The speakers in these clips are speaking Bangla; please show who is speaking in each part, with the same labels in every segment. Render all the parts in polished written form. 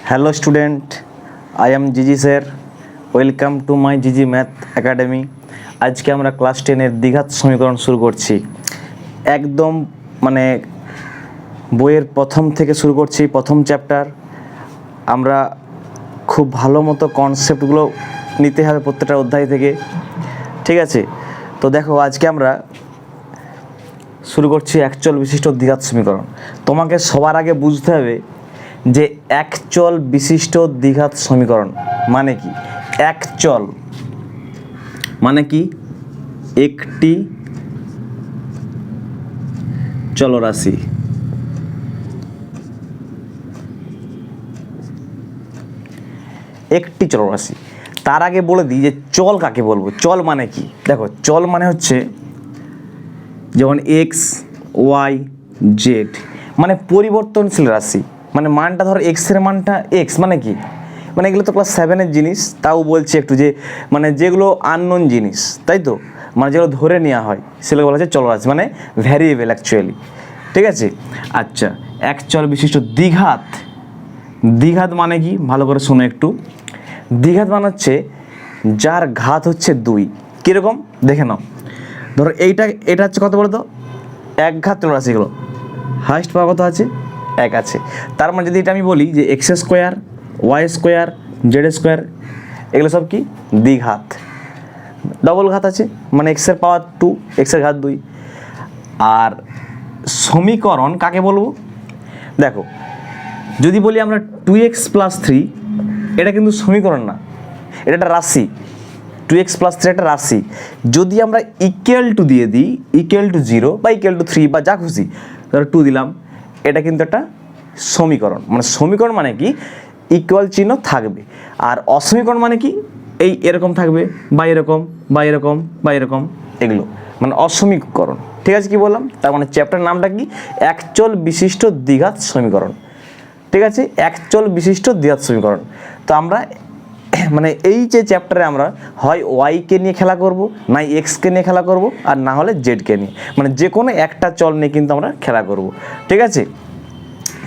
Speaker 1: Hello student, I am Gigi sir. Welcome to my Gigi Math Academy. আজকে আমরা ক্লাস 10 এর দ্বিঘাত সমীকরণ শুরু করছি। একদম মানে বইয়ের প্রথম থেকে শুরু করছি, প্রথম চ্যাপ্টার। আমরা খুব ভালো মতো কনসেপ্টগুলো নিতে হবে প্রত্যেকটা অধ্যায় থেকে, ঠিক আছে? তো দেখো আজকে আমরা শুরু করছি একচল বিশিষ্ট দ্বিঘাত সমীকরণ। তোমাকে সবার আগে বুঝতে হবে যে একচল বিশিষ্ট দ্বিঘাত সমীকরণ মানে কি। একচল মানে কি? একটি চলরাশি। একটি চলরাশি। তার আগে বলে দিই যে চল কাকে বলবো। চল মানে কি? দেখো চল মানে হচ্ছে যেমন এক্স, ওয়াই, জেড, মানে পরিবর্তনশীল রাশি। মানে মানটা ধরো এক্সের মানটা এক্স মানে কি, মানে এগুলো তো ক্লাস 7-এর জিনিস, তাও বলছি একটু যে মানে যেগুলো আননোন জিনিস, তাই তো, মানে যেগুলো ধরে নেওয়া হয় সেগুলো বলা হচ্ছে চলরাশি, মানে ভ্যারিয়েবল অ্যাকচুয়ালি, ঠিক আছে? আচ্ছা, একচল বিশিষ্ট দ্বিঘাত। দ্বিঘাত মানে কি ভালো করে শোনো একটু। দ্বিঘাত মানে হচ্ছে যার ঘাত হচ্ছে 2। কীরকম দেখে নাও, ধরো এটা হচ্ছে কত বলো তো, এক ঘাত চলরাশিগুলো হাইস্ট পাওয়ার কত আছে? 1 আছে। তার মানে যদি এটা আমি বলি যে x square, y square, z square, এগুলো সব কি দ্বিঘাত। ডবল ঘাত আছে মানে এক্সের পাওয়ার 2, এক্সের ঘাত 2। আর সমীকরণ কাকে বলবো? দেখো যদি বলি আমরা 2x + 3, এটা কিন্তু সমীকরণ না, এটা একটা রাশি। 2x + 3 একটা রাশি। যদি আমরা ইকুয়াল টু দিয়ে দিই, ইকুয়াল টু 0 বা ইকুয়াল টু 3 বা যা খুশি, ধরো 2 দিলাম, এটা কিন্তু একটা সমীকরণ। মানে সমীকরণ মানে কি ইকুয়াল চিহ্ন থাকবে, আর অসমীকরণ মানে কি এই এরকম থাকবে বা এরকম বা এরকম বা এরকম, এগুলো মানে অসমীকরণ। ঠিক আছে, কি বললাম? তার মানে চ্যাপ্টার নামটা কি? একচল বিশিষ্ট দ্বিঘাত সমীকরণ। ঠিক আছে, একচল বিশিষ্ট দ্বিঘাত সমীকরণ। তো আমরা মানে এই যে চ্যাপ্টারে আমরা হয় ওয়াইকে নিয়ে খেলা করব, না এক্সকে নিয়ে খেলা করব, আর না হলে জেডকে নিয়ে, মানে যে কোনো একটা চল নিয়ে কিন্তু আমরা খেলা করব। ঠিক আছে,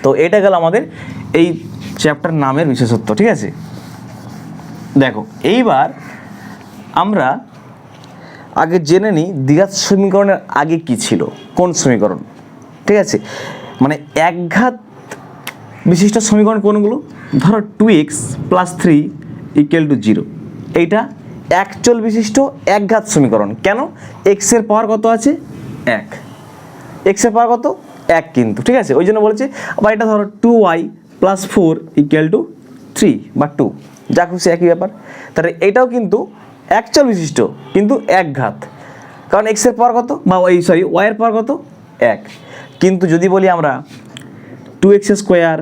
Speaker 1: তো এটা গেল আমাদের এই চ্যাপ্টার নামের বিশেষত্ব। ঠিক আছে, দেখো এইবার আমরা আগে জেনে নিই দ্বিঘাত সমীকরণের আগে কি ছিল, কোন সমীকরণ। ঠিক আছে, মানে একঘাত বিশিষ্ট সমীকরণ কোনগুলো? ধরো 2x + 3 = 0, এইটা একচল বিশিষ্ট একঘাত সমীকরণ। কেন? এক্সের পাওয়ার কত আছে? 1। এক্সের পাওয়ার কত? 1 কিন্তু, ঠিক আছে, ওই জন্য বলেছে। আবার এটা ধরো 2y + 4 = 3 বা 2, যা খুশি একই ব্যাপার। তাহলে এটাও কিন্তু একচল বিশিষ্ট কিন্তু একঘাত, কারণ এক্সের পাওয়ার কত, বা ওয়াইয়ের পাওয়ার কত? 1। কিন্তু যদি বলি আমরা 2x²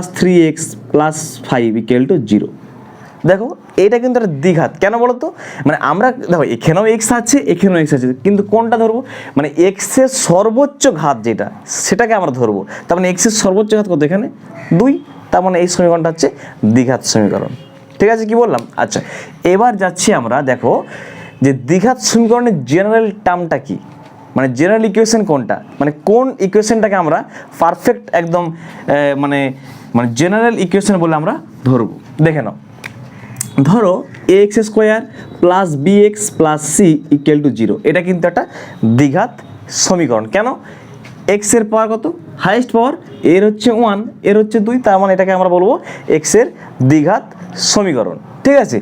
Speaker 1: + 3x + 5 = 0, দেখো এটা কিন্তু একটা দ্বিঘাত। কেন বলো তো? মানে আমরা দেখো এখানেও এক্স আছে, এখানেও এক্স আছে, কিন্তু কোনটা ধরবো? মানে এক্সের সর্বোচ্চ ঘাত যেটা, সেটাকে আমরা ধরবো। তার মানে এক্সের সর্বোচ্চ ঘাত কত? এখানে 2। তার মানে এই সমীকরণটা হচ্ছে দ্বিঘাত সমীকরণ। ঠিক আছে, কি বললাম? আচ্ছা, এবার যাচ্ছি আমরা, দেখো যে দ্বিঘাত সমীকরণের জেনারেল টার্মটা কি, মানে জেনারেল ইকুয়েশন কোনটা, মানে কোন ইকুয়েশনটাকে আমরা পারফেক্ট একদম মানে মানে জেনারেল ইকুয়েশন বলে আমরা ধরবো। দেখে নাও, ধরো ax² + bx + c = 0, এটা কিন্তু একটা দ্বিঘাত সমীকরণ। কেন? এক্স এর পাওয়ার কত? হাইয়েস্ট পাওয়ার, এর হচ্ছে 1, এর হচ্ছে 2, তার মানে এটাকে আমরা বলবো এক্স এর দ্বিঘাত সমীকরণ। ঠিক আছে,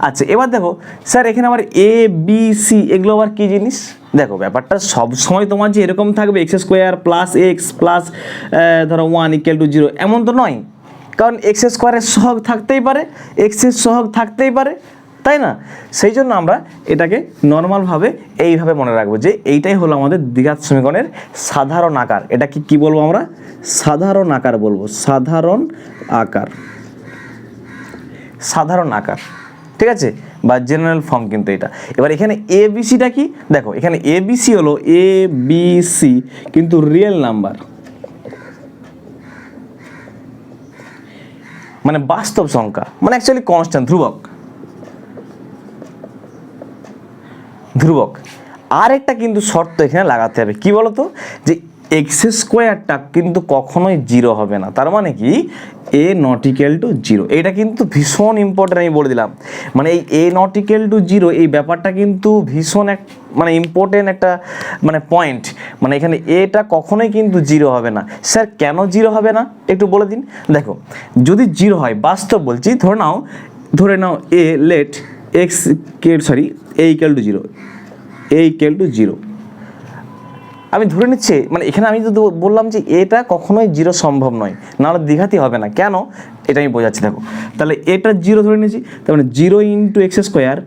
Speaker 1: আচ্ছা এবার দেখো স্যার এখানে আবার এ বি সি এগুলো আবার কী জিনিস? দেখো ব্যাপারটা সব সময় তোমার যে এরকম থাকবে x² + x + ধরো 1 = 0, এমন তো নয়। কারণ x² সহগ থাকতেই পারে, এক্সের সহগ থাকতেই পারে, তাই না? সেই জন্য আমরা এটাকে নর্মালভাবে এইভাবে মনে রাখবো যে এইটাই হলো আমাদের দ্বিঘাত সমীকরণের সাধারণ আকার। এটা কি বলবো আমরা? সাধারণ আকার বলবো, সাধারণ আকার, সাধারণ আকার। ঠিক আছে, বা জেনারেল ফর্ম কিন্তু এটা। এবার এখানে এ বি সিটা কি? দেখো এখানে এ বি সি হলো এ বি সি কিন্তু রিয়েল নাম্বার, মানে বাস্তব সংখ্যা, মানে অ্যাকচুয়ালি কনস্ট্যান্ট, ধ্রুবক। ধ্রুবক। আর একটা কিন্তু শর্ত এখানে লাগাতে হবে, কি বলতো? যে এক্স স্কোয়ারটা কিন্তু কখনোই জিরো হবে না, তার মানে কি এ নট ইকুয়াল টু জিরো। এটা কিন্তু ভীষণ ইম্পর্টেন্ট, আমি বলে দিলাম। মানে এই এ নট ইকুয়াল টু জিরো এই ব্যাপারটা কিন্তু ভীষণ মানে ইম্পর্টেন্ট একটা মানে পয়েন্ট। মানে এখানে এটা কখনোই কিন্তু জিরো হবে না। স্যার কেন জিরো হবে না একটু বলে দিন। দেখো যদি জিরো হয়, বাস্তব বলছি, ধরে নাও a let x a equal to zero, a equal to zero. আমি ধরে নিচ্ছি, মানে এখানে আমি যদি বললাম যে এটা কখনোই জিরো সম্ভব নয়, নাহলে দ্বিঘাতই হবে না। কেন এটা আমি বোঝাচ্ছি, দেখো তাহলে এটা জিরো ধরে নিয়েছি, তার মানে zero into x square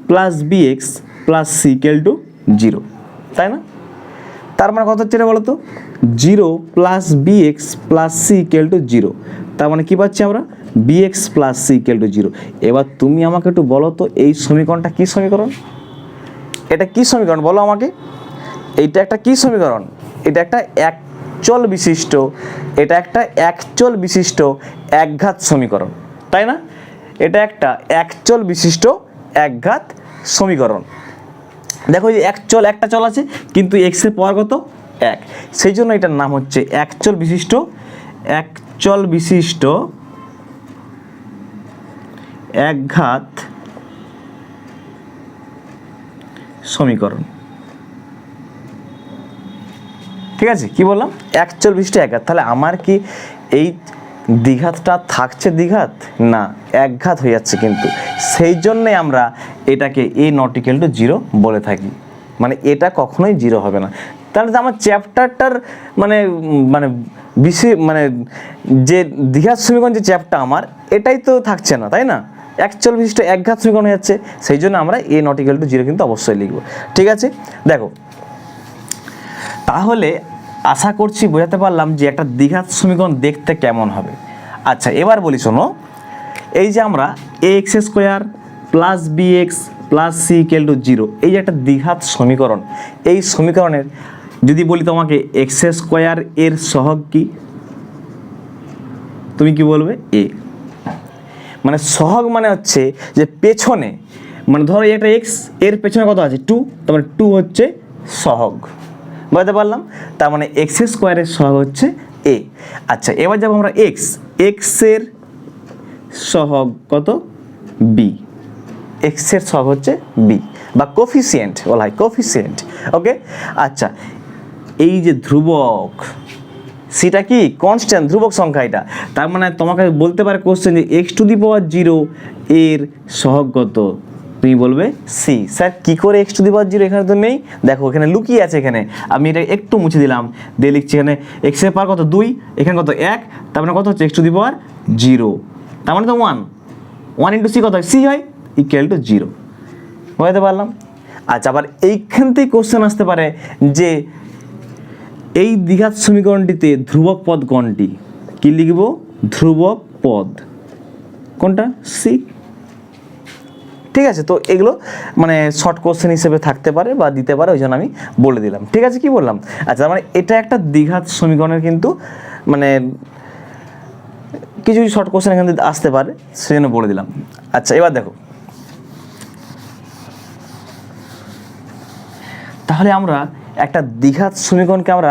Speaker 1: plus b x plus c equal to zero, তাই না? তার মানে কত হচ্ছে এটা বলো তো, zero plus b x plus c equal to zero. তার মানে কী পাচ্ছি আমরা, b x plus c equal to zero. এবার তুমি আমাকে একটু বলো তো এই সমীকরণটা কী সমীকরণ, এটা কী সমীকরণ বলো আমাকে। এইটা একটা কি সমীকরণ, এটা একটা একচল বিশিষ্ট, এটা একটা একচল বিশিষ্ট একঘাত সমীকরণ, তাই না? এটা একটা একচল বিশিষ্ট একঘাত সমীকরণ। দেখো এই একচল, একটা চল আছে কিন্তু এক্স এর পাওয়ার কত, এক, সেই জন্য এটার নাম হচ্ছে একচল বিশিষ্ট একঘাত সমীকরণ। ঠিক আছে, কি বললাম, একচল বিশিষ্ট একঘাত। তাহলে আমার কি এই দ্বিঘাতটা থাকছে দ্বিঘাত না, একঘাত হয়ে যাচ্ছে, কিন্তু সেই জন্যে আমরা এটাকে এ নট ইকুয়াল টু জিরো বলে থাকি। মানে এটা কখনোই জিরো হবে না। তাহলে তো আমার চ্যাপ্টারটার মানে মানে মানে যে দ্বিঘাত সমীকরণ যে চ্যাপ্টার আমার, এটাই তো থাকছে না, তাই না? একচল বিশিষ্ট একঘাত সমীকরণ হয়ে যাচ্ছে, সেই জন্য আমরা এ নট ইকুয়াল টু জিরো কিন্তু অবশ্যই লিখবো। ঠিক আছে, দেখো তাহলে আশা করছি বোঝাতে পারলাম যে একটা দ্বিঘাত সমীকরণ দেখতে কেমন হবে। আচ্ছা এবার বলি শোনো, এই যে আমরা a x square plus b x plus c equal to zero, এই যে একটা দ্বিঘাত সমীকরণ, এই সমীকরণের যদি বলি তোমাকে এক্স স্কোয়ার এর সহগ কি, তুমি কি বলবে, এ। মানে সহগ মানে হচ্ছে যে পেছনে, মানে ধরো এটা এক্স, এর পেছনে কত আছে, টু, তার মানে টু হচ্ছে সহগ, বুঝতে পারলাম? তার মানে এক্স স্কোয়ারের সহগ হচ্ছে এ। আচ্ছা এবার যাবো আমরা এক্সের সহগ কত, বি, এক্সের সহগ হচ্ছে বি বা কোফিসিয়েন্ট বলা হয়, কোফিসিয়েন্ট। ওকে, আচ্ছা এই যে ধ্রুবক, সেটা কি কনস্ট্যান্ট, ধ্রুবক সংখ্যা এটা। তার মানে তোমাকে বলতে পারে কোশ্চেন যে x to the power zero এর সহগ কত, তুমি বলবে সি। স্যার কী করে x to the power zero, এখানে তো নেই, দেখো এখানে লুকিয়ে আছে। এখানে আমি এটা একটু মুছে দিলাম, দিয়ে লিখছি এখানে এক্স এর পাওয়ার কত, দুই, এখানে কত, এক, তার মানে কত হচ্ছে x to the power zero, তার মানে তো ওয়ান ইন্টু সি কত হয়, সি হয়, ইকুয়াল টু জিরো, বুঝতে পারলাম? আচ্ছা আবার এইখান থেকে কোশ্চেন আসতে পারে যে এই দ্বিঘাত সমীকরণটিতে ধ্রুবক পদ কোনটি, কি লিখব, ধ্রুবক পদ কোনটা, সি। ঠিক আছে, তো এগুলো মানে শর্ট কোশ্চেন হিসেবে থাকতে পারে বা দিতে পারে, ওই জন্য আমি বলে দিলাম। ঠিক আছে, কি বললাম? আচ্ছা মানে এটা একটা দ্বিঘাত সমীকরণের কিন্তু মানে কিছু শর্ট কোশ্চেন এখান থেকে আসতে পারে, সেই জন্য বলে দিলাম। আচ্ছা এবার দেখো, তাহলে আমরা একটা দ্বিঘাত সমীকরণকে আমরা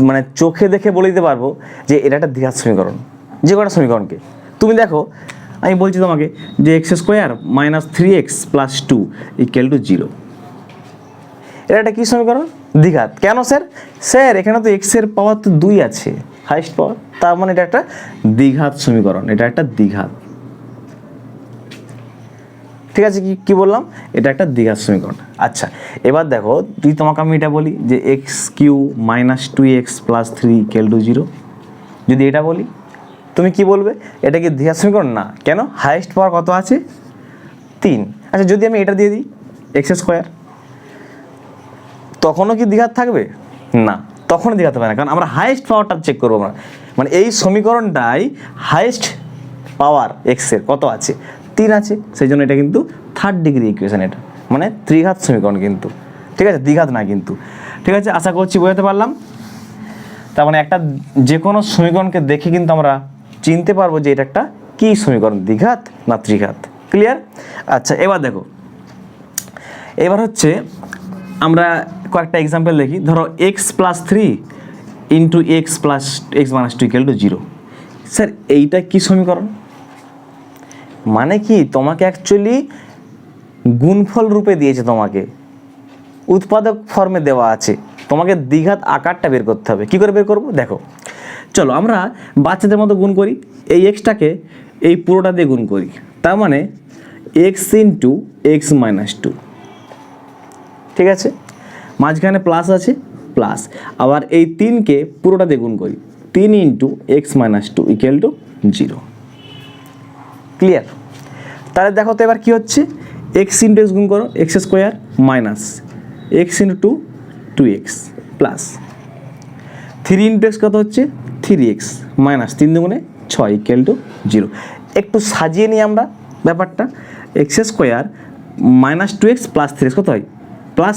Speaker 1: মানে চোখে দেখে বলে দিতে পারবো যে এটা একটা দ্বিঘাত সমীকরণ, যে কোনো সমীকরণকে। তুমি দেখো আমি বলছি তোমাকে যে x square minus three x plus two equal to zero, এটা একটা কী সমীকরণ, দ্বিঘাত। কেন স্যার, স্যার এখানে তো এক্সের পাওয়ার তো দুই আছে, হাইস্ট পাওয়ার, তার মানে এটা একটা দ্বিঘাত সমীকরণ, এটা একটা দ্বিঘাত। ঠিক আছে, কি বললাম, এটা একটা দ্বিঘাত সমীকরণ। আচ্ছা এবার দেখো, যদি তোমাকে আমি এটা বলি যে x cube minus two x plus three equal to zero, যদি এটা বলি তুমি কি বলবে, এটা কি দ্বিঘাত সমীকরণ না? কেন, হাইয়েস্ট পাওয়ার কত আছে, তিন। আচ্ছা যদি আমি এটা দিয়ে দিই এক্স স্কোয়ার, তখনও কি দ্বিঘাত থাকবে না, তখনও দ্বিঘাত হবে না, কারণ আমরা হাইয়েস্ট পাওয়ারটা চেক করবো আমরা। মানে এই সমীকরণটাই হাইয়েস্ট পাওয়ার এক্সের কত আছে, তিন আছে, সেই জন্য এটা কিন্তু থার্ড ডিগ্রি ইকুয়েশন, এটা মানে ত্রিঘাত সমীকরণ কিন্তু। ঠিক আছে, দ্বিঘাত না কিন্তু। ঠিক আছে, আশা করছি বোঝাতে পারলাম। তার মানে একটা যে কোনো সমীকরণকে দেখে কিন্তু আমরা চিনতে পারবো যে এটা একটা কী সমীকরণ, দ্বিঘাত না ত্রিঘাত। ক্লিয়ার? আচ্ছা এবার দেখো, এবার হচ্ছে আমরা কয়েকটা এক্সাম্পল দেখি। ধরো x plus three into x plus x minus two equal to zero. Sir এইটা কি সমীকরণ? মানে কি তোমাকে অ্যাকচুয়ালি গুণফল রূপে দিয়েছে, তোমাকে উৎপাদক ফর্মে দেওয়া আছে, তোমাকে দ্বিঘাত আকারটা বের করতে হবে। কী করে বের করবো দেখো, চলো আমরা বাচ্চাদের মতো গুণ করি। এই এক্সটাকে এই পুরোটা দিয়ে গুণ করি, তার মানে x into x minus two, ঠিক আছে, মাঝখানে প্লাস আছে প্লাস, আবার এই 3কে পুরোটা দিয়ে গুণ করি, 3 into x minus two equal to zero. Clear? তাহলে দেখো তো এবার কী হচ্ছে, এক্স ইন্টু এক্স গুণ করো, x square minus x into two, 2x plus 3 into x কত হচ্ছে 3x মাইনাস 3 দুগুণে 6 ইকুয়াল টু জিরো। একটু সাজিয়ে নিই আমরা ব্যাপারটা, x square minus 2x plus 3x কত হয় plus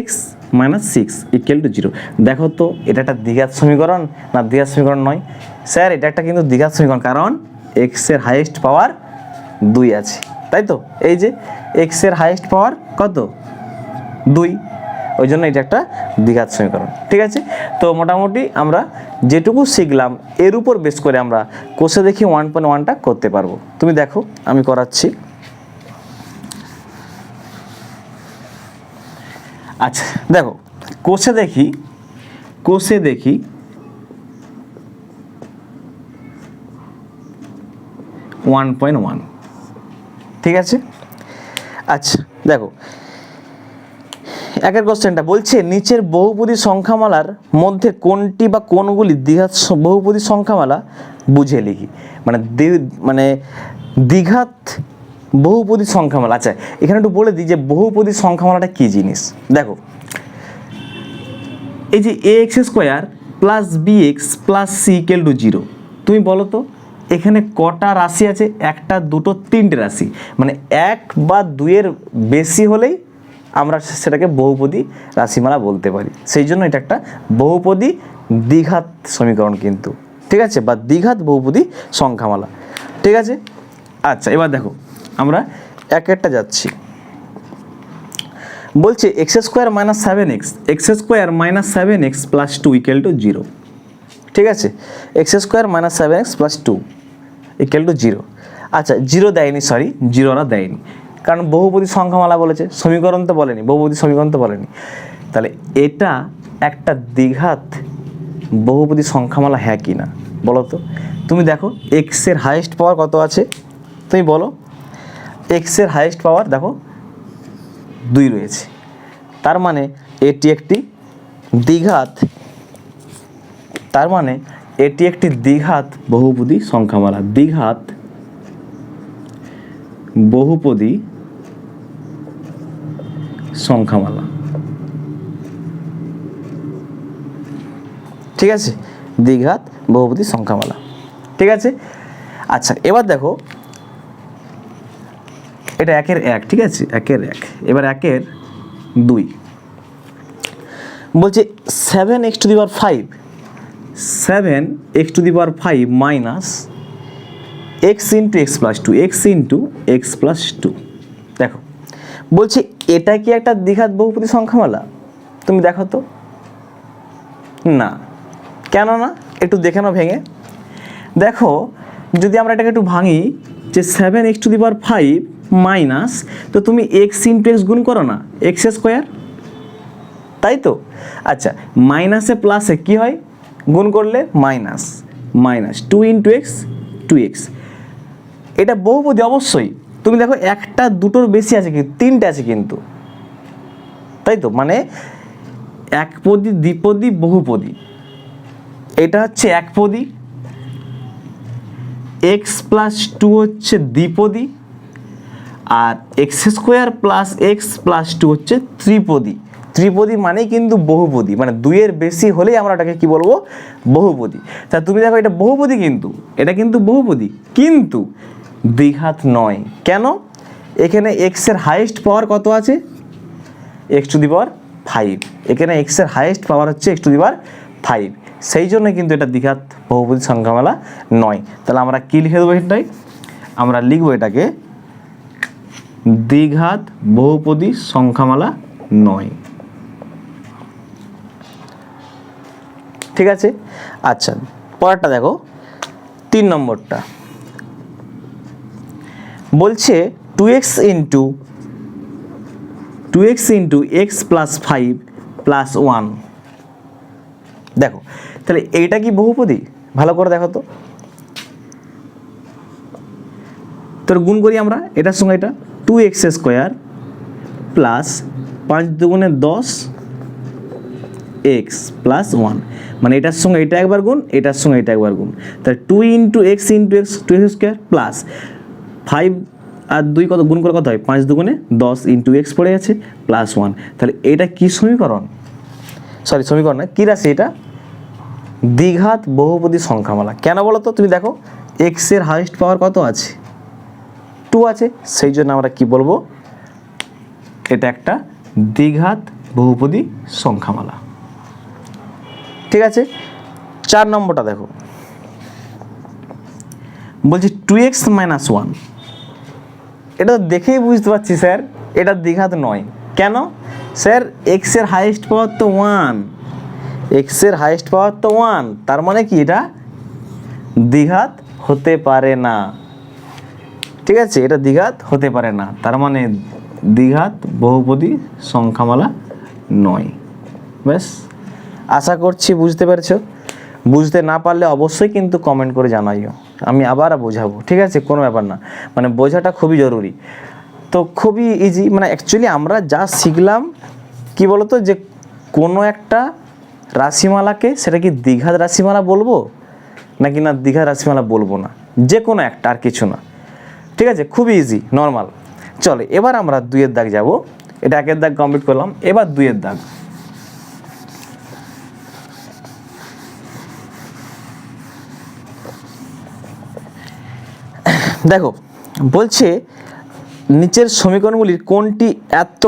Speaker 1: x minus 6 equal to zero. দেখো তো এটা একটা দ্বিঘাত সমীকরণ না দ্বিঘাত সমীকরণ নয়? স্যার এটা একটা কিন্তু দ্বিঘাত সমীকরণ, কারণ এক্সের হাইয়েস্ট পাওয়ার 2 আছে, তাই তো? এই যে এক্সের হাইয়েস্ট পাওয়ার কত 2, ওই জন্য এটা একটা দ্বিঘাত সমীকরণ। ঠিক আছে, তো মোটামুটি আমরা যেটুকু শিখলাম এর উপর বেস করে আমরা কোষে দেখি 1.1টা করতে পারবো। তুমি দেখো আমি করাচ্ছি। আচ্ছা দেখো কোষে দেখি 1.1, ঠিক আছে। আচ্ছা দেখো একের কোশ্চেনটা বলছে নিচের বহুপদী সংখ্যামালার মধ্যে কোনটি বা কোনগুলি দ্বিঘাত বহুপদী সংখ্যামালা বুঝে লিখি। মানে দ্বিঘাত বহুপদী সংখ্যামালা। আচ্ছা এখানে একটু বলে দিই যে বহুপদী সংখ্যামালাটা কী জিনিস। দেখো এই যে a x square plus b x plus c equal to zero, তুমি বলো তো এখানে কটা রাশি আছে? একটা, দুটো, তিনটে রাশি, মানে 1 বা 2-এর বেশি হলেই আমরা সেটাকে বহুপদী রাশিমালা বলতে পারি। সেই জন্য এটা একটা বহুপদী দ্বিঘাত সমীকরণ কিন্তু, ঠিক আছে, বা দ্বিঘাত বহুপদী সংখ্যামালা। ঠিক আছে, আচ্ছা এবার দেখো আমরা এক একটা যাচ্ছি। বলছে x square minus 7x plus 2 equal to zero. ঠিক আছে, x square minus 7x plus 2 equal to zero. আচ্ছা জিরো দেয়নি, সরি জিরোরা দেয়নি, কারণ বহুপদী সংখ্যামালা বলেছে, সমীকরণ তো বলেনি, বহুপদী সমীকরণ তো বলেনি। তাহলে এটা একটা দ্বিঘাত বহুপদী সংখ্যামালা হ্যাঁ কি না বলো তো? তুমি দেখো এক্সের হাইয়েস্ট পাওয়ার কত আছে, তুমি বলো। এক্সের হাইয়েস্ট পাওয়ার দেখো 2 রয়েছে, তার মানে এটি একটি দ্বিঘাত, তার মানে এটি একটি দ্বিঘাত বহুপদী সংখ্যামালা, দ্বিঘাত বহুপদী সংখ্যামালা। ঠিক আছে, দ্বিঘাত বহুপদী সংখ্যামালা। ঠিক আছে, আচ্ছা এবার দেখো এটা 1-এর 1, ঠিক আছে, 1-এর 1। এবার 1-এর 2 বলছে 7x two the power 5, 7x two the power 5 minus x into x plus 2, x into x plus 2। দেখো বলছে এটা কি একটা দ্বিঘাত বহুপদী সংখ্যামালা? তুমি দেখো তো, না। কেন না একটু দেখে নাও ভেঙে। দেখো যদি আমরা এটাকে একটু ভাঙি, যে 7x two the power 5 minus, তো তুমি x ইন্টু এক্স গুণ করো না, এক্স স্কোয়ার, তাই তো? আচ্ছা মাইনাসে প্লাসে কি হয় গুণ করলে? Minus 2 into x 2x। এটা বহুপদী অবশ্যই। তুমি দেখো একটা দুটোর বেশি আছে কি, 3টে আছে কিন্তু, তাই তো? মানে একপদী, দ্বিপদী, বহুপদী। এটা হচ্ছে একপদী, এক্স প্লাস 2 হচ্ছে দ্বিপদী, আর x square plus x plus 2 হচ্ছে ত্রিপদী। ত্রিপদী মানেই কিন্তু বহুপদী, মানে 2-এর বেশি হলেই আমরা এটাকে কি বলবো? বহুপদী। তা তুমি দেখো এটা বহুপদী, কিন্তু এটা কিন্তু বহুপদী কিন্তু দ্বিঘাত নয়। কেন? এখানে এক্সের হাইয়েস্ট পাওয়ার কত আছে? এক্স টু দি পাওয়ার 5। এখানে এক্সের হাইয়েস্ট পাওয়ার হচ্ছে এক্স টু দি পাওয়ার 5, সেই জন্য কিন্তু এটা দ্বিঘাত বহুপদী সংখ্যামালা নয়। তাহলে আমরা কি লিখে দেবো? এটাই আমরা লিখবো এটাকে দ্বিঘাত বহুপদী সংখ্যামালা নয়। ঠিক আছে। আচ্ছা পরেরটা দেখো 3 নম্বরটা বলছে 2x into x plus 5 plus 1। দেখো তাহলে এইটা কি বহুপদী, ভালো করে দেখো তো। তোর গুণ করি আমরা এটার সঙ্গে এটা, 2x স্কোয়ার প্লাস 5 দুগুণে 10 এক্স প্লাস 1, মানে এটার সঙ্গে এটা একবার গুণ, এটার সঙ্গে এটা একবার গুণ, তাহলে 2 into x 2x square plus 5 আর 2 কত গুণ করে কত হয়, 5 দুগুণে 10 ইন্টু এক্স পড়ে গেছে প্লাস 1। তাহলে এটা কি সমীকরণ, সরি সমীকরণ না, কী রাশি এটা, দ্বিঘাত বহুপদী সংখ্যামালা। কেন বলো তো, তুমি দেখো এক্স এর হাইয়েস্ট পাওয়ার কত আছে, 2 আছে, সেই জন্য আমরা কি বলবো, এটা একটা দ্বিঘাত বহুপদী সংখ্যামালা। ঠিক আছে। 4 নম্বরটা দেখো বলছি 2x মাইনাস 1, এটা দেখেই বুঝতে পারছি স্যার এটা দ্বিঘাত নয়। কেন স্যার, এক্স এর হাইয়েস্ট পাওয়ার তো 1, এক্স এর হাইয়েস্ট পাওয়ার তো 1, তার মানে কি এটা দ্বিঘাত হতে পারে না। ঠিক আছে, এটা দ্বিঘাত হতে পারে না, তার মানে দ্বিঘাত বহুপদী সংখ্যামালা নয়। ব্যাস, আশা করছি বুঝতে পেরেছো। বুঝতে না পারলে অবশ্যই কিন্তু কমেন্ট করে জানাইও, আমি আবার বোঝাবো। ঠিক আছে, কোনো ব্যাপার না, মানে বোঝাটা খুবই জরুরি। তো খুবই ইজি, মানে অ্যাকচুয়ালি আমরা যা শিখলাম কি বলতো, যে কোনো একটা রাশিমালাকে সেটা কি দ্বিঘাত রাশিমালা বলবো নাকি না দ্বিঘাত রাশিমালা বলবো না, যে কোনো একটা, আর কিছু না। ঠিক আছে, খুবই ইজি নর্মাল। চলো এবার আমরা 2-এর দাগ যাব, এটা 1-এর দাগ কমপ্লিট করলাম, এবার 2-এর দাগ। দেখো বলছে নিচের সমীকরণগুলির কোনটি এত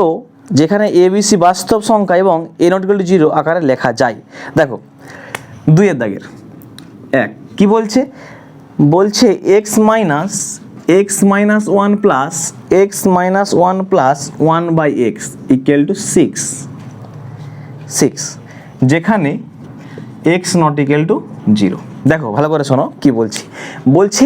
Speaker 1: যেখানে ABC বাস্তব সংখ্যা এবং a ≠ 0 আকারে লেখা যায়। দেখো 2-এর দাগের 1 কি বলছে, বলছে x minus 1 plus x minus 1 plus 1/x equal to 6, যেখানে x নট ইকুয়াল টু 0। দেখো ভালো করে শোনো কি বলছি, বলছে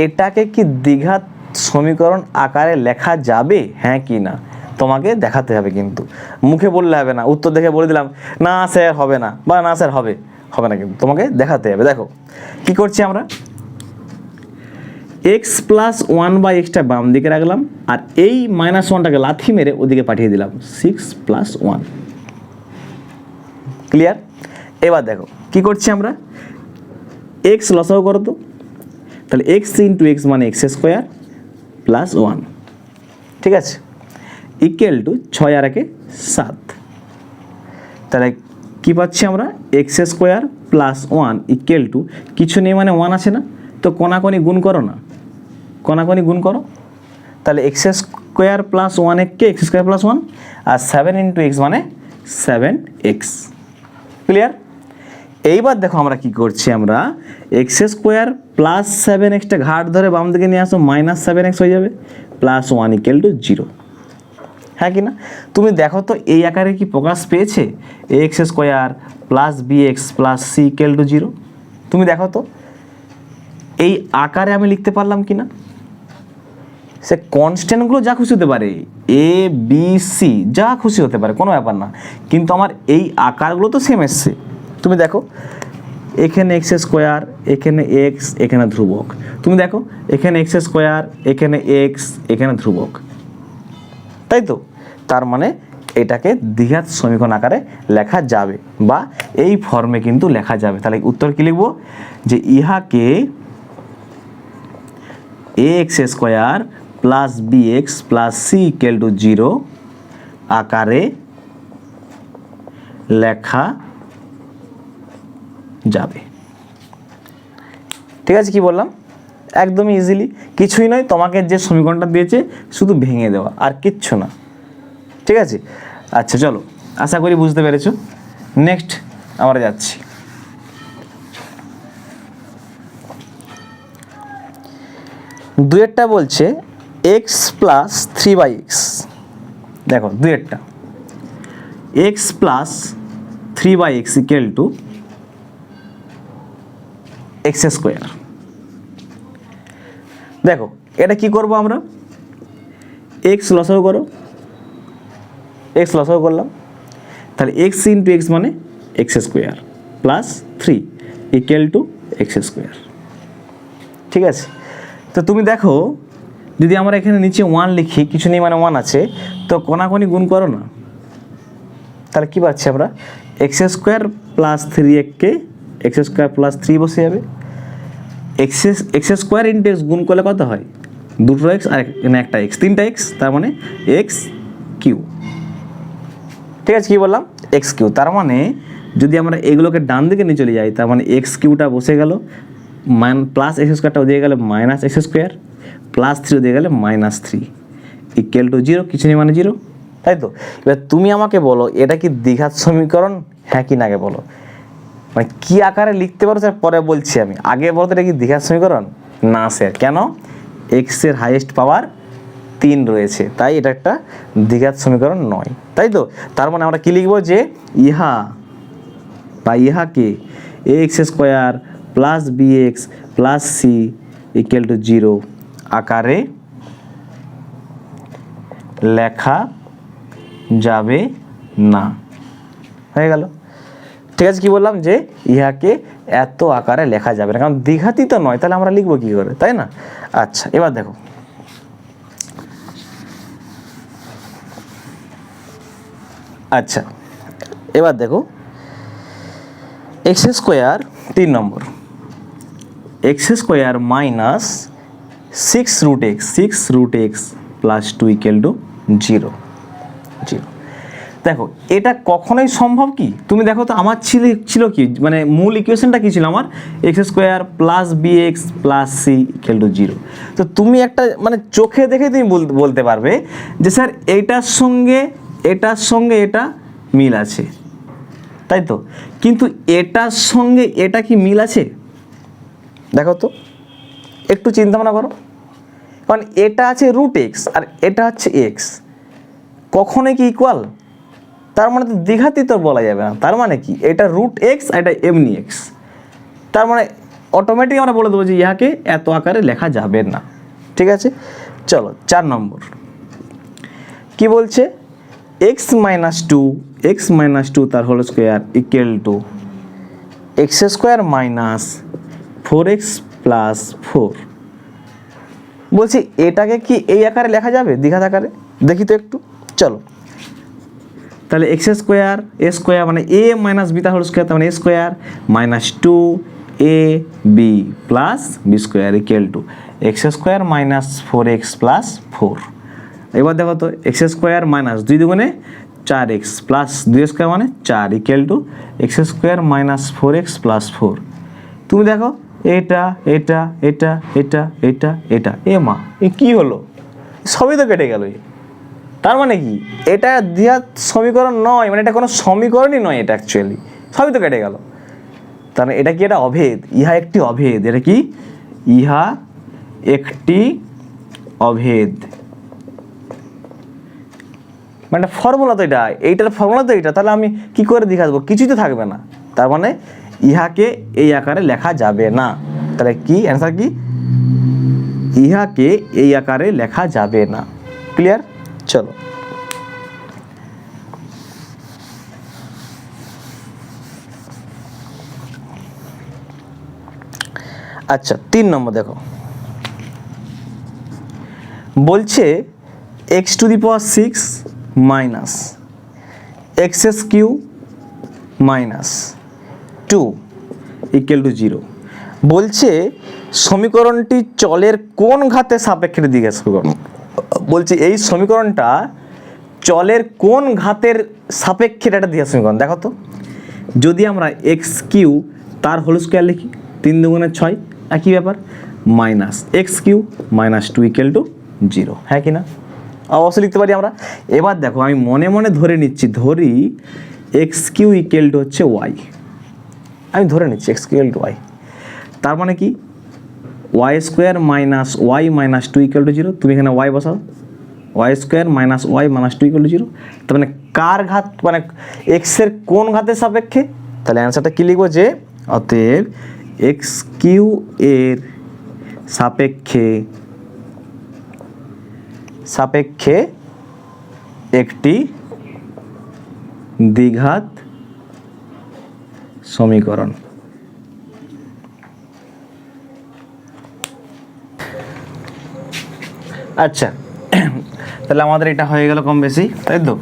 Speaker 1: এটাকে কি দ্বিঘাত সমীকরণ আকারে লেখা যাবে, হ্যাঁ কি না তোমাকে দেখাতে হবে, কিন্তু মুখে বললে হবে না, উত্তর দেখে বলে দিলাম না স্যার হবে না, বা না স্যার হবে না, কিন্তু তোমাকে দেখাতে হবে। দেখো কি করছি আমরা, x প্লাস 1/xটা বাম দিকে রাখলাম, আর এই মাইনাস 1টাকে লাথি মেরে ওদিকে পাঠিয়ে দিলাম, 6 প্লাস 1। ক্লিয়ার। এবার দেখো কি করছি আমরা, x লসাগু করো তো, তাহলে x ইন্টু এক্স মানে x স্কোয়ার প্লাস 1, ঠিক আছে, ইকুয়াল টু 6 আর 1 7। তাহলে কি পাচ্ছি আমরা, x square plus 1 equal to কিছু নেই মানে 1 আছে না, তো কোনাকোনি গুণ করো না, কোনাকোনি গুণ করো, তাহলে x স্কোয়ার প্লাস 1 কে x স্কোয়ার প্লাস 1, আর 7 ইন্টু এক্স মানে 7x। ক্লিয়ার। এইবার দেখো আমরা কি করছি, আমরা এক্স স্কোয়ার প্লাস 7xটা ঘাট ধরে বাম দিকে নিয়ে আসো, মাইনাস 7x হয়ে যাবে, প্লাস 1 ইকুয়াল টু 0, হ্যাঁ কি না। তুমি দেখো তো এই আকারে কি প্রকাশ পেয়েছে, x square plus b x plus c equal to 0, তুমি দেখো তো এই আকারে আমি লিখতে পারলাম কি না। সে কনস্ট্যান্টগুলো যা খুশি হতে পারে, এ বি সি যা খুশি হতে পারে, কোনো ব্যাপার না, কিন্তু আমার এই আকারগুলো তো সেম এসছে। তুমি দেখো এখানে এক্স স্কোয়ার, এখানে এক্স, এখানে ধ্রুবক, তুমি দেখো এখানে এক্স স্কোয়ার, এখানে এক্স, এখানে ধ্রুবক, তাই তো, তার মানে এটাকে দ্বিঘাত সমীকরণ আকারে লেখা যাবে, বা এই ফর্মে কিন্তু লেখা যাবে। তাহলে উত্তর কি লিখবো, যে ইহাকে x square plus b x plus c equal to 0 আকারে লেখা যাবে। ঠিক আছে, কি বললাম, একদমই ইজিলি, কিছুই নয়, তোমাকে যে সমীকরণটা দিয়েছে শুধু ভেঙে দেওয়া, আর কিচ্ছু না। ঠিক আছে, আচ্ছা চলো, আশা করি বুঝতে পেরেছো। নেক্সট আমরা যাচ্ছি, দুয়েরটা বলছে x প্লাস 3/x। দেখো দুয়েরটা x plus 3/x equal to x square. দেখো এটা কি করব আমরা, এক্স লসাগু করো, এক্স লসাগু করলাম, তাহলে এক্স ইন্টু এক্স মানে x square plus 3 equal to x square. ঠিক আছে, তো তুমি দেখো যদি আমরা এখানে নিচে 1 লিখি, কিছু নেই মানে 1 আছে, তো কোনাকুনি গুণ করো না, তাহলে কী পাচ্ছি আমরা, x square plus 3 x square plus 3 বসে যাবে, এক্স স্কোয়ার ইন্টু এক্স গুণ করলে কত হয়, দুটো এক্স আর এখানে একটা এক্স, 3টা এক্স, তার মানে এক্স কিউ। ঠিক আছে, কী বললাম, এক্স কিউ। তার মানে যদি আমরা এগুলোকে ডান দিকে নিয়ে চলে যাই, তার মানে এক্স কিউটা বসে গেল, প্লাস এক্স স্কোয়ারটাও দিয়ে গেলে মাইনাস এক্স স্কোয়ার, প্লাস 3 দিয়ে গেলে -3 ইকুয়াল টু 0, কিছু নেই মানে 0, তাই তো। এবার তুমি আমাকে বলো এটা কি দ্বিঘাত সমীকরণ, হ্যাঁ কি না আগে বলো, মানে কী আকারে লিখতে পারো স্যার পরে বলছি আমি, আগে বলো তো এটা কি দ্বিঘাত সমীকরণ, না স্যার, কেন, এক্সের হাইয়েস্ট পাওয়ার 3 রয়েছে, তাই এটা একটা দ্বিঘাত সমীকরণ নয়, তাই তো। তার মানে আমরা কী লিখবো, যে ইহা বা ইহাকে x square plus b x plus c equal to 0 আকারে লেখা যাবে না, হয়ে গেল। ঠিক আছে, কি বললাম, যে ইহাকে এত আকারে লেখা যাবে না, কারণ দ্বিঘাতই তো নয়, তাহলে আমরা লিখবো কী করে, তাই না। আচ্ছা, এবার দেখো আচ্ছা এবার দেখো x square 3 number, x square minus 6√x plus 2 equal to 0। দেখো এটা কখনোই সম্ভব কি, তুমি দেখো তো আমার ছিল কি, মানে মূল ইকুয়েশনটা কি ছিল আমার, x square plus b x plus c equal to 0। তো তুমি একটা মানে চোখে দেখে তুমি বলতে পারবে যে স্যার এটার সঙ্গে এটা মিল আছে, তাই তো, কিন্তু এটার সঙ্গে এটা কি মিল আছে, দেখো তো একটু চিন্তা ভাবনা করো, কারণ এটা আছে √x আর এটা হচ্ছে এক্স, কখনোই কি ইকুয়াল, তার মানে তো দ্বিঘাতই তো বলা যাবে না, তার মানে কি এটা √x আর এটা এমনি এক্স, তার মানে অটোমেটিক আমরা বলে দেবো যে ইহাকে এত আকারে লেখা যাবে না। ঠিক আছে, চলো 4 নম্বর কি বলছে, x - 2 তার whole square equal to x square minus 4x plus 4। বলছি এটাকে কি এই আকারে লেখা যাবে, দ্বিঘাত আকারে, দেখি তো একটু, চলো। তাহলে এক্স স্কোয়ার মানে a মাইনাস বি তার হোল স্কোয়ার, তার মানে a square minus 2ab plus b square equal to x square minus 4x plus 4। এবার দেখো তো এক্স স্কোয়ার মাইনাস 2 দুগুণে 4x প্লাস 2 স্কোয়ার মানে 4 equal to x square minus 4x plus 4। তুমি দেখো এটা এটা এটা এটা এটা এটা, এ মা এ কী হলো, সবই তো কেটে গেল। তার মানে কি এটা দ্বিঘাত সমীকরণ নয়, মানে এটা কোনো সমীকরণই নয়, এটা অ্যাকচুয়ালি সবই তো কেটে গেল। তার মানে এটা কি, এটা অভেদ, ইহা একটি অভেদ, এটা কি, ইহা একটি অভেদ, মানে ফর্মুলা তো এটা, এইটার ফর্মুলা তো এটা, তাহলে আমি কি করে দেখা দেবো, কিছুই তো থাকবে না, তার মানে ইহাকে এই আকারে লেখা যাবে না। তাহলে কি অ্যান্সার, কি ইহাকে এই আকারে লেখা যাবে না। ক্লিয়ার, চলো। আচ্ছা 3 নম্বর দেখো, বলছে x⁶ minus x³ minus 2 equal to 0। বলছে সমীকরণটি চলের কোন ঘাতের সাপেক্ষে জিজ্ঞাসা করো, বলছে এই সমীকরণটা চলের কোন ঘাতের সাপেক্ষে একটা দ্বিঘাত সমীকরণ। দেখো তো যদি আমরা x³ তার হোল স্কোয়ার লিখি, 3 দুগুণে 6, একই ব্যাপার, minus x³ minus 2 equal to 0, হ্যাঁ কি না, অবশ্যই লিখতে পারি আমরা। এবার দেখো আমি মনে মনে ধরে নিচ্ছি, ধরি x³ ইকুয়াল টু হচ্ছে y, আমি ধরে নিচ্ছি x³ ইকুয়াল টু y, তার মানে কি y² minus y minus 2 equal to 0, তুমি এখানে y বসাও, y² minus y minus 2 equal to 0, তার মানে কার ঘাত, মানে x এর কোন ঘাতের সাপেক্ষে, তাহলে অ্যান্সারটা কি লিখবো, যে অতএব এক্স কিউ এর সাপেক্ষে সাপেক্ষে একটি দ্বিঘাত সমীকরণ। আচ্ছা, তাহলে আমাদের এটা হয়ে গেল কম বেশি, তাই তো?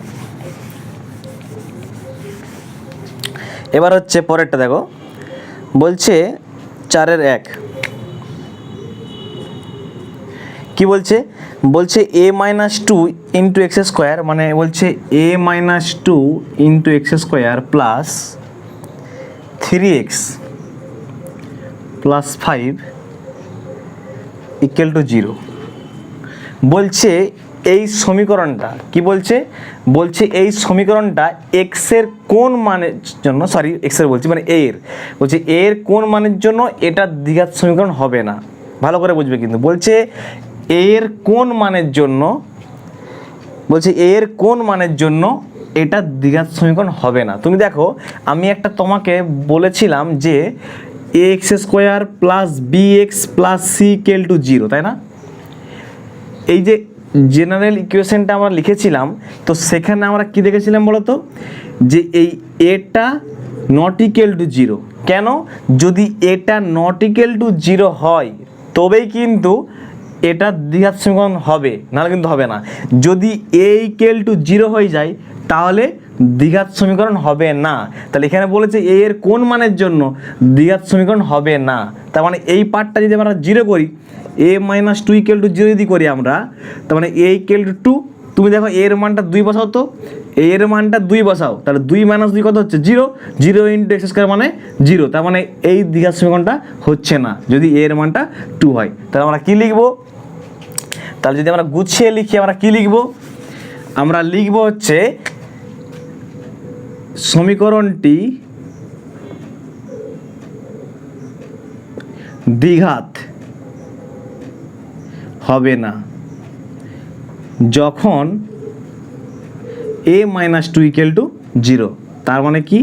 Speaker 1: এবার হচ্ছে পরেরটা দেখো, বলছে 4-1 কি বলছে? বলছে a minus 2 into x square, মানে বলছে a minus 2 into x square plus 3x plus 5 equal to 0। বলছে এই সমীকরণটা কি বলছে? বলছে এই সমীকরণটা এক্স এর কোন মানের জন্য, সরি এক্স এর বলছি মানে এর, বলছে এর কোন মানের জন্য এটা দ্বিঘাত সমীকরণ হবে না। ভালো করে বুঝবে কিন্তু, বলছে এর কোন মানের জন্য, বলছে এর কোন মানের জন্য এটা দ্বিঘাত সমীকরণ হবে না। তুমি দেখো, আমি একটা তোমাকে বলেছিলাম যে x square plus b x plus c equal to 0, তাই না? এই যে জেনারেল ইকুয়েশনটা আমরা লিখেছিলাম, তো সেখানে আমরা কি দেখেছিলাম বলো তো? যে এই এটা নট ইকুয়াল টু 0। কেন? যদি এটা নট ইকুয়াল টু 0 হয় তবেই কিন্তু এটা দ্বিঘাত সমীকরণ হবে, নাহলে কিন্তু হবে না। যদি এ ইকুয়াল টু 0 হয়ে যায় তাহলে দ্বিঘাত সমীকরণ হবে না। তাহলে এখানে বলেছে এ এর কোন মানের জন্য দ্বিঘাত সমীকরণ হবে না, তার মানে এই পার্টটা যদি আমরা 0 করি, a মাইনাস 2 ইকুয়াল টু 0 যদি করি আমরা, তার মানে a ইকুয়াল টু 2। তুমি দেখো এর মানটা 2 বসাও, তো এর মানটা 2 বসাও, তাহলে 2 মাইনাস 2 কত হচ্ছে? 0। 0 ইন্টু এক্স স্কোয়ার মানে 0, তার মানে এই দ্বিঘাত সমীকরণটা হচ্ছে না যদি এর মানটা 2 হয়। তাহলে আমরা কি লিখবো? তাহলে যদি আমরা গুছিয়ে লিখি, আমরা কি লিখব? আমরা লিখব হচ্ছে সমীকরণটি দ্বিঘাত হবে না যখন a মাইনাস 2 ইকুয়াল টু 0। তার মানে কি?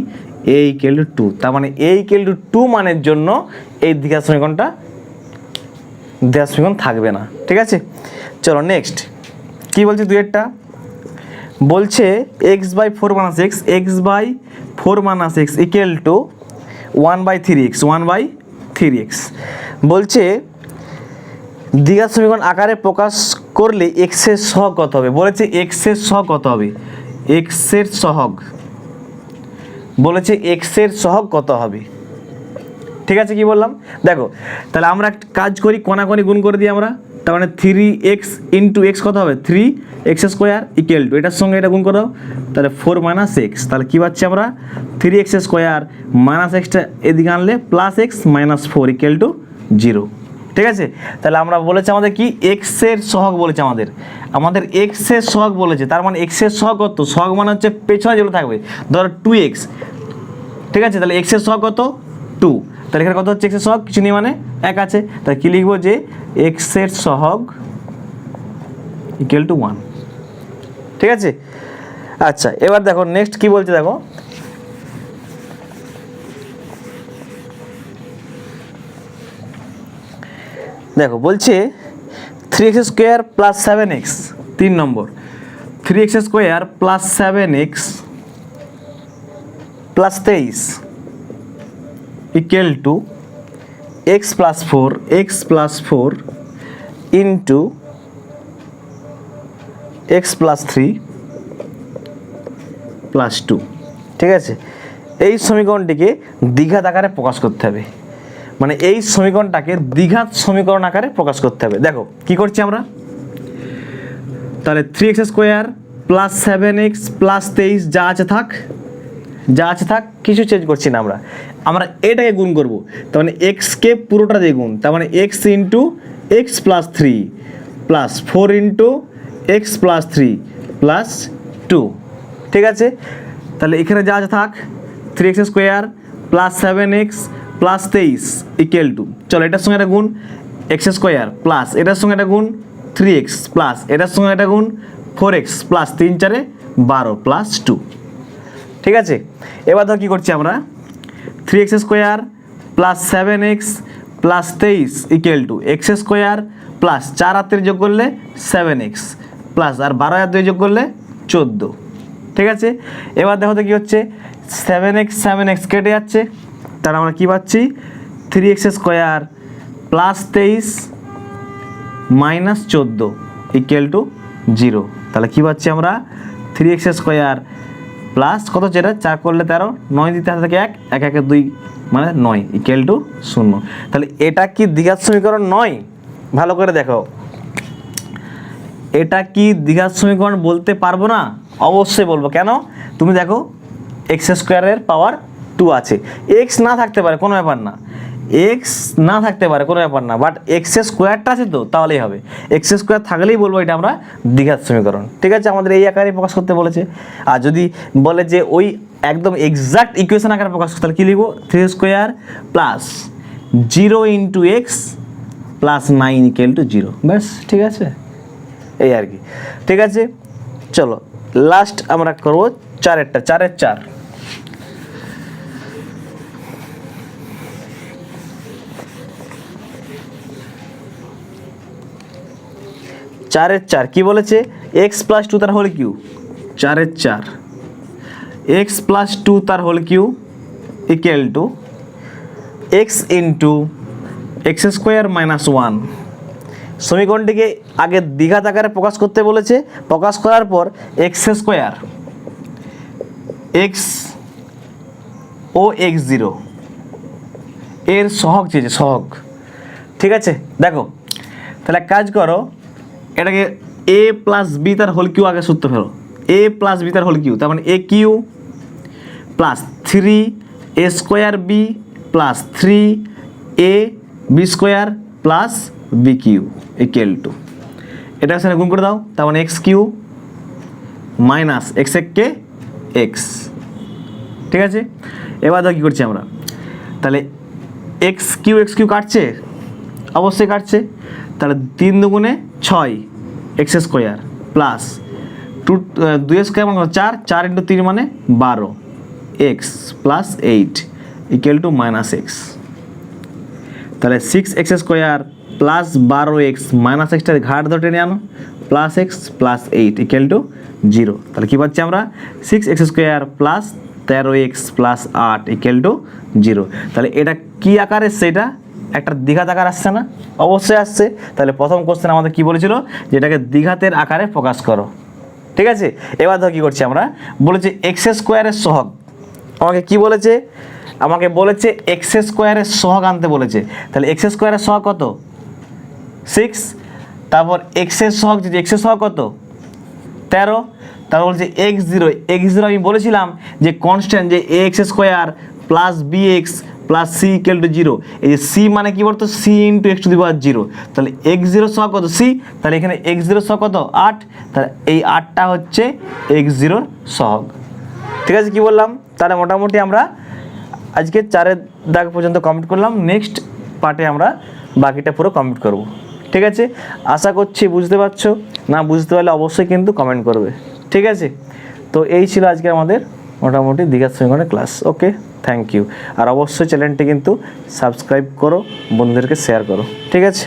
Speaker 1: a ইকুয়াল টু 2, তার মানে a ইকুয়াল টু 2 মানের জন্য এই দ্বিঘাত সমীকরণটা দ্বিঘাত সমীকরণ থাকবে না। ঠিক আছে, চলো নেক্সট কি বলছে? 2-টা বলছে x/4 minus x, x/4 minus x equal to 1/3x, 1/3x। বলছে দ্বিঘাত সমীকরণ আকারে প্রকাশ করলে এক্স এর সহগ কত হবে? বলেছে এক্স এর সহগ কত হবে? এক্স এর সহগ, বলেছে এক্স এর সহগ কত হবে? ঠিক আছে, কি বললাম দেখো। তাহলে আমরা একটা কাজ করি, কোনাকুনি গুণ করে দিই আমরা। তার মানে 3x ইন্টু এক্স কত হবে? 3x স্কোয়ার ইকুয়াল টু এটার সঙ্গে এটা গুণ করো, তাহলে 4 মাইনাস এক্স। তাহলে কী পাচ্ছি আমরা? 3x স্কোয়ার মাইনাস এক্সটা এদিকে আনলে plus x minus 4 equal to 0। ঠিক আছে, তাহলে আমরা বলেছি আমাদের কি এক্স এর সহগ বলেছে, আমাদের এক্স এর সহগ বলেছে। তার মানে এক্স এর সহগ কত? সহগ মানে হচ্ছে পেছনে যেগুলো থাকবে, ধরো 2x। ঠিক আছে, তাহলে এক্স এর সহগ কত? 2। তাহলে এখানে কত হচ্ছে? এক্স এর সহগ কিছু নেই মানে 1 আছে। তাহলে কি লিখবো? যে এক্স এর সহগ ইকুয়াল টু 1। ঠিক আছে, আচ্ছা এবার দেখো নেক্সট কি বলছে দেখো। দেখো বলছে 3x square plus 7x, 3 number 3x square plus 7x plus 23 equal to x plus 4 into x plus 3 plus 2। ঠিক আছে, এই সমীকরণটিকে দ্বিঘাত আকারে প্রকাশ করতে হবে, মানে এই সমীকরণটাকে দ্বিঘাত সমীকরণ আকারে প্রকাশ করতে হবে। দেখো কি করছি আমরা, তাহলে 3x square plus 7x plus 23 যা আছে থাক, কিছু চেঞ্জ করছি না আমরা এটাকে গুণ করব। তার মানে এক্সকে পুরোটা দিয়ে গুণ, তার মানে x into x plus 3 plus 4 into x plus 3 plus 2। ঠিক আছে, তাহলে এখানে যা আছে থাক, 3x square plus 7x plus 23 equal to, চলো এটার সঙ্গে এটা গুণ এক্স স্কোয়ার প্লাস এটার সঙ্গে এটা গুণ 3x প্লাস এটার সঙ্গে এটা গুণ 4x প্লাস 3 4 12 প্লাস 2। ঠিক আছে, এবার ধর কী করছি আমরা, 3x square plus 7x plus 23 equal to x square plus 4 আর 3 যোগ করলে 7x প্লাস আর 12 আর 2 যোগ করলে 14। ঠিক আছে, এবার দেখো তো কী হচ্ছে, 7x কেটে যাচ্ছে, তাহলে আমরা কী পাচ্ছি 3x square plus 23 minus 14 equal to 0। তাহলে কী পাচ্ছি আমরা 3x স্কোয়ার প্লাস কত যেটা 4 করলে 13, 9 দিতে হাতে থেকে 1, 1 1 2 মানে 9 ইকুয়াল টু 0। তাহলে এটা কি দ্বিঘাত সমীকরণ নয়? ভালো করে দেখো, এটা কি দ্বিঘাত সমীকরণ বলতে পারবো না? অবশ্যই বলবো। কেন? তুমি দেখো এক্স স্কোয়ারের পাওয়ার 2 আছে, এক্স না থাকতে পারে কোনো ব্যাপার না, এক্স না থাকতে পারে কোনো ব্যাপার না, বাট এক্স স্কোয়ারটা আছে তো, তাহলেই হবে। এক্স স্কোয়ার থাকলেই বলবো এটা আমরা দ্বিঘাত সমীকরণ। ঠিক আছে, আমাদের এই আকারে প্রকাশ করতে বলেছে। আর যদি বলে যে ওই একদম এক্সাক্ট ইকুয়েশন আকারে প্রকাশ করতে, তাহলে কী লিখবো 3 square plus 0 into x plus 9 equal to 0। ব্যাস, ঠিক আছে, এই আর কি। ঠিক আছে, চলো লাস্ট আমরা করবো 4-এরটা, 4-এর 4। চারের 4 কি বলেছে, এক্স প্লাস 2 তার হোল কিউ, 4-এর 4 এক্স প্লাস 2 তার whole cube equal to x into x square minus 1। সমীকরণটিকে আগে দ্বিঘাত আকারে প্রকাশ করতে বলেছে, প্রকাশ করার পর এক্স স্কোয়ার এক্স ও x0 এর সহগ চেয়েছে, সহগ। ঠিক আছে, দেখো তাহলে কাজ করো, এটাকে এ প্লাস বি তার হোল কিউ আগে সূত্র ফেলো, এ প্লাস বি তার হোল কিউ, তার মানে a cube plus 3 a square b plus 3 a b square plus b cube equal to, এটার সাথে গুণ করে দাও, তার মানে এক্স কিউ মাইনাস এক্স কে এক্স। ঠিক আছে, এবার দেখো কী করছি আমরা, তাহলে এক্স কিউ কাটছে, অবশ্যই কাটছে, তাহলে 3 দুগুণে 6 এক্স স্কোয়ার প্লাস 2 স্কোয়ার মানে 4 ইন্টু 3 মানে 12 x plus 8 equal to minus x. তাহলে 6x square plus 12x minus এক্সটার ঘাট ধরে টেনে আনো plus x plus 8 equal to 0। তাহলে কী পাচ্ছি আমরা 6x square plus 13x plus 8 equal to 0। তাহলে এটা কি আকার এসছে, এটা একটা দ্বিঘাত আকার আসছে না? অবশ্যই আসছে। তাহলে প্রথম কোশ্চেন আমাদের কি বলেছিল, যে এটাকে দ্বিঘাতের আকারে প্রকাশ করো। ঠিক আছে, এবার ধর কী করছি আমরা, বলেছে এক্স স্কোয়ারের সহগ, আমাকে কি বলেছে, আমাকে বলেছে এক্স স্কোয়ারের সহগ আনতে বলেছে। তাহলে এক্স স্কোয়ারের সহগ কত 6, তারপর এক্সের সহগ, যদি এক্সের সহগ কত 13, তারপর বলছে x0 আমি বলেছিলাম যে কনস্ট্যান্ট, যে a x square plus b x plus c equal to 0। এই যে সি মানে কি বলতো, c into x to the power 0। তাহলে x0 সহগ কত সি, তাহলে এখানে x0 সহগ কত 8, তাহলে এই 8টা হচ্ছে x0 সহগ। ঠিক আছে, কি বললাম, তাহলে মোটামুটি আমরা আজকে 4-এর দাগ পর্যন্ত কমপ্লিট করলাম। নেক্সট পার্টে আমরা বাকিটা পুরো কমপ্লিট করব। ঠিক আছে, আশা করছি বুঝতে পারছো, না বুঝতে পারলে অবশ্যই কিন্তু কমেন্ট করবে। ঠিক আছে, তো এই ছিল আজকে আমাদের মোটামুটি দ্বিঘাত সমীকরণের ক্লাস। Okay, thank you. আর অবশ্যই চ্যানেলটি কিন্তু সাবস্ক্রাইব করো, বন্ধুদেরকে শেয়ার করো। ঠিক আছে।